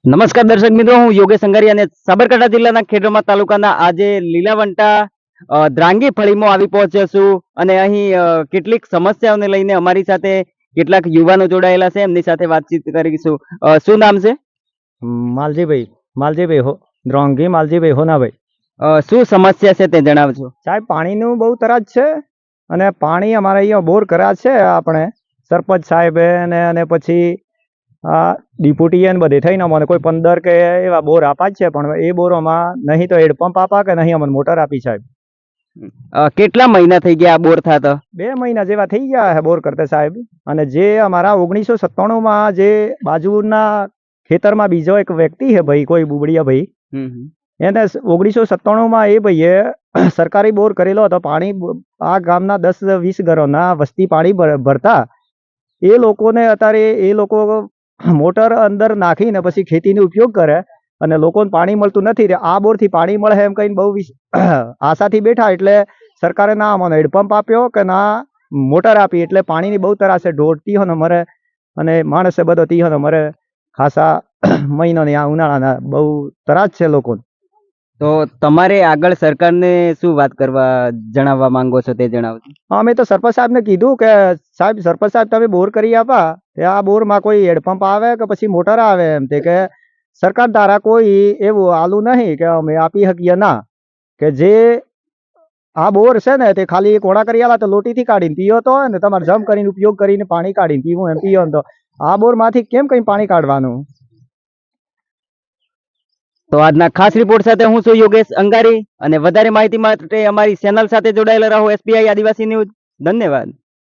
નમસ્કાર દર્શક મિત્રો, હું યોગેશ અંગારી અને સાબરકાંઠા જિલ્લાના ખેડબ્રહ્મા તાલુકાના આજે લીલાવંટા દ્રાંગી ફળીમાં આવી પહોંચ્યો છું અને અહીં કેટલીક સમસ્યાઓને લઈને અમારી સાથે કેટલાક યુવાનો જોડાયેલા છે, એમની સાથે વાતચીત કરીશું. શું નામ છે? માલજીભાઈ દ્રોંગી માલજીભાઈ હોનાભાઈ. શું સમસ્યા છે તે જણાવજો. સાહેબ, પાણીનું બહુ તરાજ છે અને પાણી અમારે અહીંયા બોર કર્યા છે આપણે સરપંચ સાહેબે અને પછી આ ડિપ્યુટી ને બધે થઈને અમને કોઈ 15 કે એવા બોર આપા જ છે, પણ એ બોરોમાં નહીં તો હેડપંપ આપા કે નહીં અમને મોટર આપી સાહેબ. કેટલા મહિના થઈ ગયા બોર થતા? 2 મહિના જેવા થઈ ગયા છે બોર કરતા સાહેબ. અને જે અમારા 1997માં જે બાજુના ખેતરમાં બીજો એક વ્યક્તિ છે ભાઈ, કોઈ બુબડિયા ભાઈ, એને 1997માં એ ભાઈએ સરકારી બોર કરેલો હતો. પાણી આ ગામના 10-20 ઘરોના વસ્તી પાણી ભરતા. એ લોકોને અત્યારે એ લોકો મોટર અંદર નાખીને પછી ખેતીનો ઉપયોગ કરે અને લોકોને પાણી મળતું નથી. આ બોરથી પાણી મળે એમ કહીને બહુ આશાથી બેઠા, એટલે સરકારે ના અમને હેડપંપ આપ્યો કે ના મોટર આપી, એટલે પાણીની બહુ તરાસ છે. ઢોર તીહોને મરે અને માણસે બધો તીહોને મરે. ખાસા મહિનાની આ ઉનાળાના બહુ તરાસ છે લોકોને. તો તમારે આગળ સરકારને શું વાત કરવા જણાવવા માંગો છો તે જણાવજો. અમે તો સરપંચ સાહેબને કીધું કે સાહેબ, સરપંચ સાહેબ તમે બોર કરી આપા, આ બોરમાં કોઈ હેડપંપ આવે કે પછી મોટર આવે, એમ તે કે સરકાર દ્વારા કોઈ એવું આલું નહીં કે અમે આપી શકીએ ના. કે જે આ બોર છે ને તે ખાલી કોણા કરી આલા તો લોટીથી કાઢીને પીવો તો ને તમારે જમ કરીને ઉપયોગ કરીને પાણી કાઢીને પીવું એમ પીવો. તો આ બોરમાંથી કેમ કઈ પાણી કાઢવાનું? તો આજના ખાસ રિપોર્ટ સાથે હું છું યોગેશ અંગારી અને વધારે માહિતી માટે અમારી ચેનલ સાથે જોડાયેલા રહો. SBI આદિવાસી ન્યૂઝ. ધન્યવાદ.